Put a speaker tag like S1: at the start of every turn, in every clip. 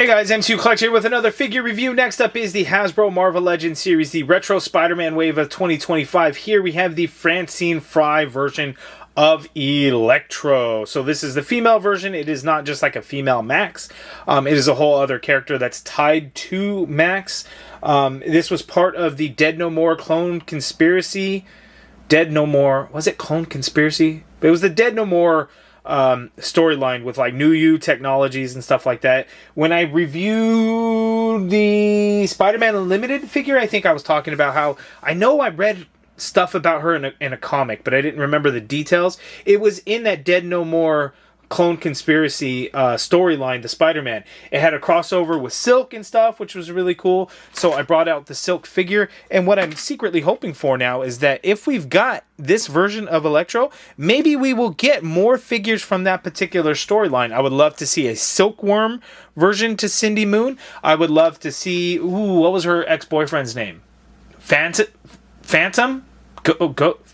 S1: Hey guys, MCU Collector with another figure review. Next up is the Hasbro Marvel Legends series, the Retro Spider-Man Wave of 2025. Here we have the Francine Frye version of Electro. So this is the female version. It is not just like a female Max. It is a whole other character that's tied to Max. This was part of the Dead No More clone conspiracy. Dead No More, was it clone conspiracy? It was the Dead No More storyline with like New You technologies and stuff like that. When I reviewed the Spider-Man Unlimited figure, I think I was talking about how I know I read stuff about her in a comic, but I didn't remember the details. It was in that Dead No More clone conspiracy storyline, the Spider-Man. It had a crossover with Silk and stuff, which was really cool. So I brought out the Silk figure, and what I'm secretly hoping for now is that if we've got this version of Electro, maybe we will get more figures from that particular storyline. I would love to see a Silkworm version to Cindy Moon. I would love to see, what was her ex-boyfriend's name? Phantom?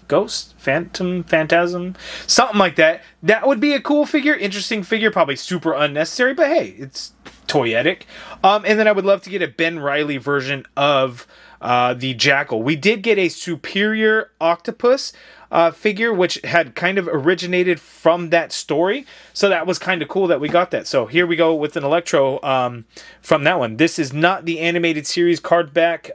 S1: Ghost? Phantasm? Something like that. That would be a cool figure, interesting figure, probably super unnecessary, but hey, it's toyetic. And then I would love to get a Ben Reilly version of the Jackal. We did get a Superior Octopus figure, which had kind of originated from that story. So that was kind of cool that we got that. So here we go with an Electro from that one. This is not the animated series card back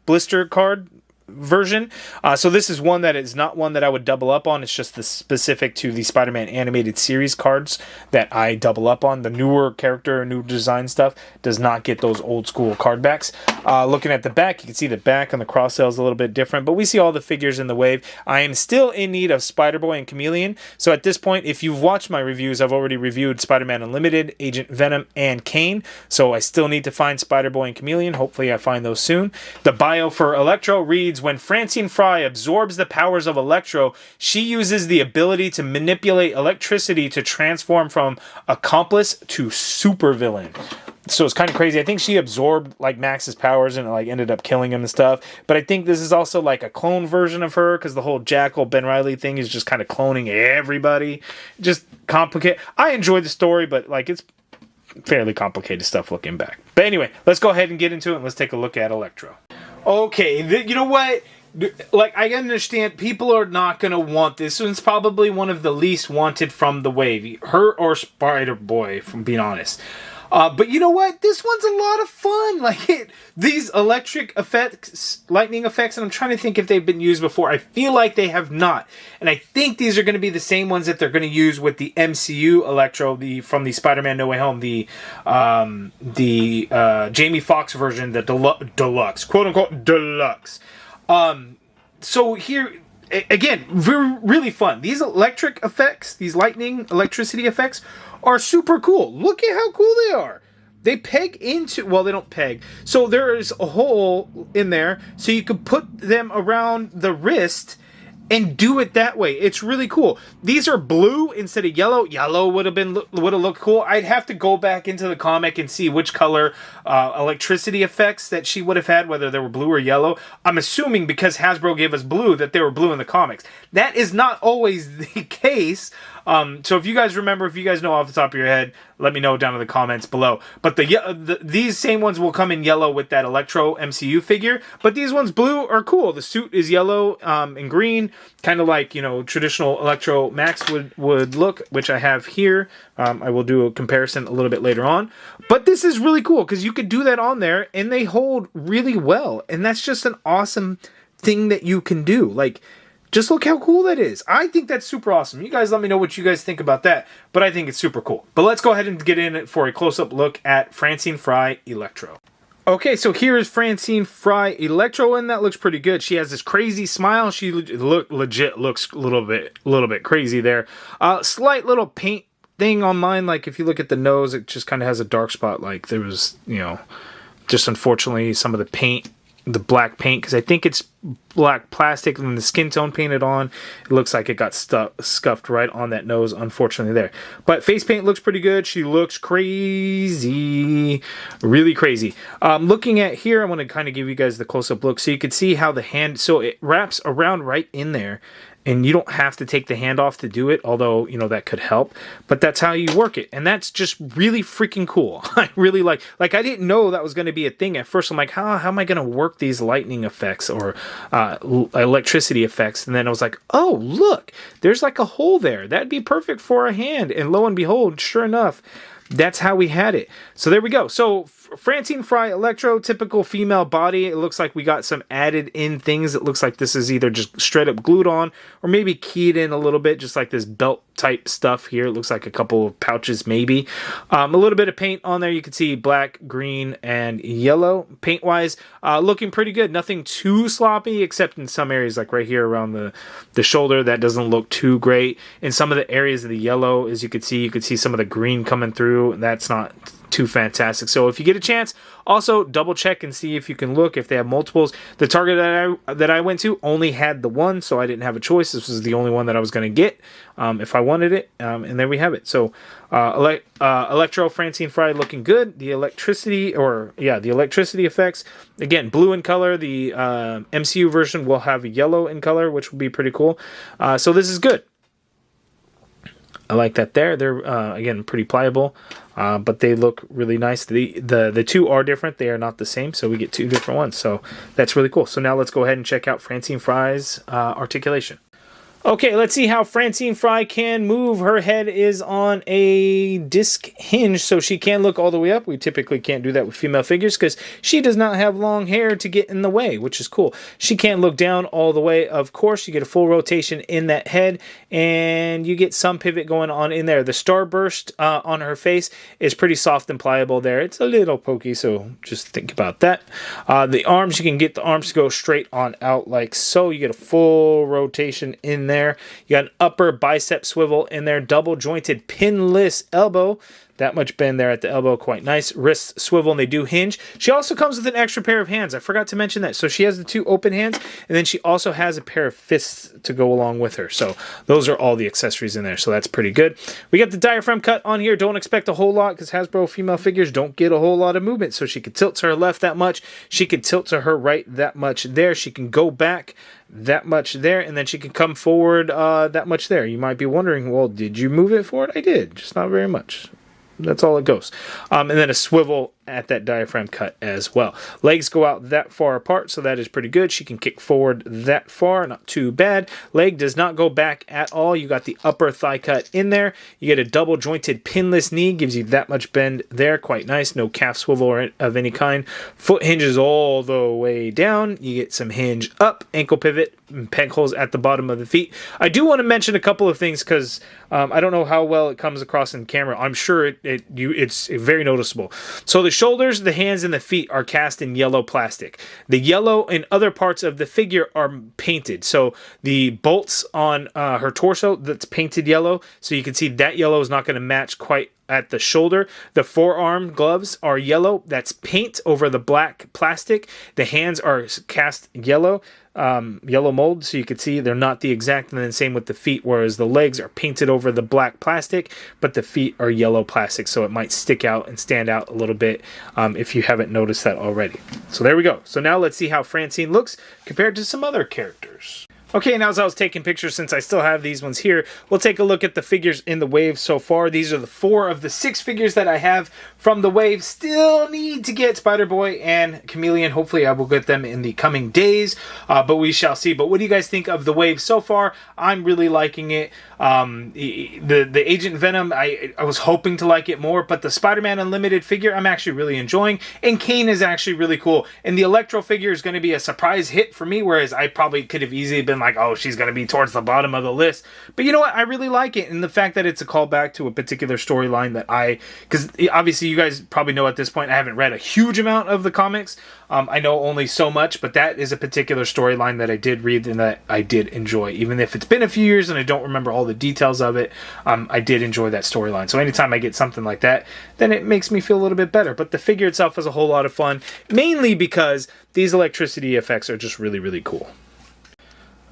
S1: blister card version. So this is one that is not one that I would double up on. It's just the specific to the Spider-Man animated series cards that I double up on. The newer character, new design stuff does not get those old school card backs. Looking at the back, you can see the back on the cross sale is a little bit different, but we see all the figures in the wave. I am still in need of Spider-Boy and Chameleon. So at this point, if you've watched my reviews, I've already reviewed Spider-Man Unlimited, Agent Venom, and Kane. So I still need to find Spider-Boy and Chameleon. Hopefully I find those soon. The bio for Electro reads, when Francine Frye absorbs the powers of Electro, she uses the ability to manipulate electricity to transform from accomplice to supervillain. So it's kind of crazy. I think she absorbed like Max's powers and like ended up killing him and stuff. But I think this is also like a clone version of her, because the whole Jackal Ben Reilly thing is just kind of cloning everybody. Just complicated. I enjoyed the story, but like it's fairly complicated stuff looking back. But anyway, let's go ahead and get into it and let's take a look at Electro. Okay, you know what? Like, I understand people are not going to want this. This one's probably one of the least wanted from the wave. Her or Spider-Boy, from being honest. But you know what? This one's a lot of fun. Like, these electric effects, lightning effects, and I'm trying to think if they've been used before. I feel like they have not. And I think these are going to be the same ones that they're going to use with the MCU Electro, from the Spider-Man No Way Home, the Jamie Foxx version, the deluxe, quote-unquote deluxe. So here, again, really fun. These electric effects, these lightning, electricity effects are super cool. Look at how cool they are. They peg into, well, they don't peg. So there is a hole in there, so you can put them around the wrist and do it that way. It's really cool. These are blue instead of yellow. Yellow would have looked cool. I'd have to go back into the comic and see which color electricity effects that she would have had, whether they were blue or yellow. I'm assuming because Hasbro gave us blue that they were blue in the comics. That is not always the case. So if you guys remember, if you guys know off the top of your head, let me know down in the comments below. But these same ones will come in yellow with that Electro MCU figure. But these ones blue are cool. The suit is yellow and green, kind of like, traditional Electro Max would look, which I have here. I will do a comparison a little bit later on. But this is really cool because you could do that on there and they hold really well. And that's just an awesome thing that you can do. Like, just look how cool that is. I think that's super awesome. You guys let me know what you guys think about that. But I think it's super cool. But let's go ahead and get in for a close-up look at Francine Frye Electro. Okay, so here is Francine Frye Electro, and that looks pretty good. She has this crazy smile. She legit looks a little bit crazy there. Slight little paint thing on mine. Like if you look at the nose, it just kind of has a dark spot. Like there was, just unfortunately some of the paint, the black paint, because I think it's black plastic and the skin tone painted on. It looks like it got scuffed right on that nose, unfortunately there. But face paint looks pretty good. She looks crazy, really crazy. Looking at here, I want to kind of give you guys the close-up look so you can see how the hand, so it wraps around right in there. and you don't have to take the hand off to do it, although, you know, that could help, but that's how you work it, and that's just really freaking cool. I really like I didn't know that was going to be a thing at first. I'm like, how am I going to work these lightning effects or electricity effects? And then I was like, oh, look, there's like a hole there. That'd be perfect for a hand, and lo and behold, sure enough, that's how we had it. So there we go. So Francine Frye Electro, typical female body. It looks like we got some added in things. It looks like this is either just straight up glued on or maybe keyed in a little bit, just like this belt type stuff here. It looks like a couple of pouches maybe. A little bit of paint on there. You can see black, green, and yellow. Paint wise, looking pretty good. Nothing too sloppy, except in some areas like right here around the shoulder. That doesn't look too great. In some of the areas of the yellow, as you could see some of the green coming through. That's not too fantastic. So if you get a chance, also double check and see if you can look if they have multiples. The Target that I went to only had the one, so I didn't have a choice. This was the only one that I was going to get if I wanted it, and there we have it. So Electro Francine Frye looking good. The electricity effects, again, blue in color. The MCU version will have yellow in color, which will be pretty cool. So this is good. I like that there. They're again pretty pliable, but they look really nice. The two are different. They are not the same, so we get two different ones. So that's really cool. So now let's go ahead and check out Francine Frye's articulation. Okay, let's see how Francine Frye can move. Her head is on a disc hinge, so she can look all the way up. We typically can't do that with female figures because she does not have long hair to get in the way, which is cool. She can look down all the way, of course. You get a full rotation in that head, and you get some pivot going on in there. The starburst on her face is pretty soft and pliable there. It's a little pokey, so just think about that. The arms, you can get the arms to go straight on out like so. You get a full rotation in there. You got an upper bicep swivel in there, double jointed pinless elbow. That much bend there at the elbow, quite nice. Wrist swivel, and they do hinge. She also comes with an extra pair of hands. I forgot to mention that. So she has the two open hands, and then she also has a pair of fists to go along with her. So those are all the accessories in there. So that's pretty good. We got the diaphragm cut on here. Don't expect a whole lot because Hasbro female figures don't get a whole lot of movement. So she could tilt to her left that much. She could tilt to her right that much there. She can go back that much there, and then she can come forward that much there. You might be wondering, well, did you move it forward? I did, just not very much. That's all it goes. And then a swivel at that diaphragm cut as well. Legs go out that far apart, so that is pretty good. She can kick forward that far, not too bad. Leg does not go back at all. You got the upper thigh cut in there. You get a double jointed pinless knee, gives you that much bend there, quite nice. No calf swivel of any kind. Foot hinges all the way down. You get some hinge up, ankle pivot, and peg holes at the bottom of the feet. I do want to mention a couple of things because I don't know how well it comes across in camera. I'm sure it's very noticeable. So the shoulders, the hands, and the feet are cast in yellow plastic. The yellow and other parts of the figure are painted. So the bolts on her torso, that's painted yellow. So you can see that yellow is not going to match quite at the shoulder. The forearm gloves are yellow. That's paint over the black plastic. The hands are cast yellow. Yellow mold, so you can see they're not the exact, and then same with the feet, whereas the legs are painted over the black plastic, but the feet are yellow plastic, so it might stick out and stand out a little bit if you haven't noticed that already. So there we go. So now let's see how Francine looks compared to some other characters. Okay, now as I was taking pictures, since I still have these ones here, we'll take a look at the figures in the wave so far. These are the 4 of the 6 figures that I have from the wave. Still need to get Spider-Boy and Chameleon. Hopefully I will get them in the coming days, but we shall see. But what do you guys think of the wave so far? I'm really liking it. The Agent Venom, I was hoping to like it more, but the Spider-Man Unlimited figure I'm actually really enjoying, and Kane is actually really cool. And the Electro figure is going to be a surprise hit for me, whereas I probably could have easily been like, oh, she's going to be towards the bottom of the list. But you know what? I really like it, and the fact that it's a callback to a particular storyline that because obviously you guys probably know at this point I haven't read a huge amount of the comics. I know only so much, but that is a particular storyline that I did read and that I did enjoy. Even if it's been a few years and I don't remember all the details of it, I did enjoy that storyline. So anytime I get something like that, then it makes me feel a little bit better. But the figure itself is a whole lot of fun, mainly because these electricity effects are just really, really cool.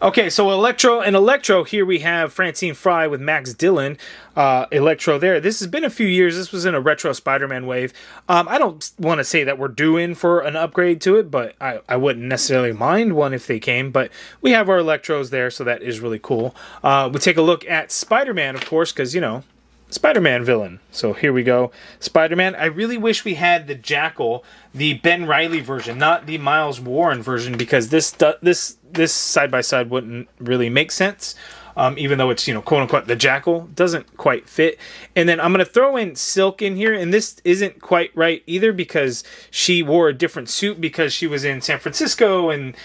S1: Okay, so Electro, here we have Francine Frye with Max Dillon, Electro there. This has been a few years. This was in a retro Spider-Man wave. I don't want to say that we're due in for an upgrade to it, but I wouldn't necessarily mind one if they came. But we have our Electros there, so that is really cool. We take a look at Spider-Man, of course, because, you know, Spider-Man villain. So here we go. Spider-Man. I really wish we had the Jackal, the Ben Reilly version, not the Miles Warren version, because this side by side wouldn't really make sense. Even though it's, you know, quote unquote the Jackal, doesn't quite fit. And then I'm going to throw in Silk in here, and this isn't quite right either because she wore a different suit because she was in San Francisco, and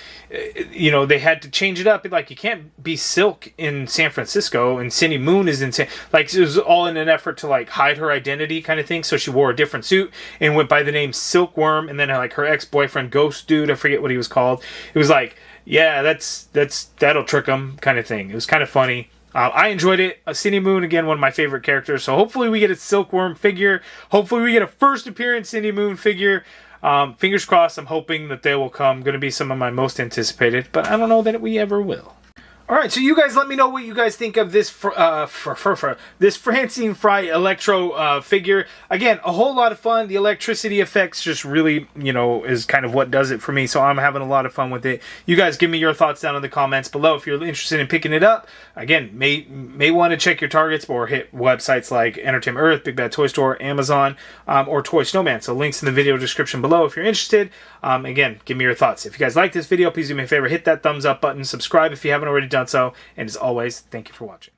S1: you know, they had to change it up. Like, you can't be Silk in San Francisco, and Cindy Moon is in like, it was all in an effort to like hide her identity kind of thing. So she wore a different suit and went by the name Silkworm, and then like her ex-boyfriend Ghost Dude, I forget what he was called. It was like, yeah, that'll trick them kind of thing. It was kind of funny. I enjoyed it. Cindy Moon, again, one of my favorite characters. So hopefully we get a Silkworm figure. Hopefully we get a first appearance Cindy Moon figure. Fingers crossed. I'm hoping that they will come. Going to be some of my most anticipated, but I don't know that we ever will. All right, so you guys let me know what you guys think of this this Francine Frye Electro figure. Again, a whole lot of fun. The electricity effects just really, you know, is kind of what does it for me. So I'm having a lot of fun with it. You guys give me your thoughts down in the comments below if you're interested in picking it up. Again, may want to check your targets or hit websites like Entertainment Earth, Big Bad Toy Store, Amazon, or Toy Snowman. So links in the video description below if you're interested. Again, give me your thoughts. If you guys like this video, please do me a favor, hit that thumbs up button, subscribe if you haven't already done so, and as always, thank you for watching.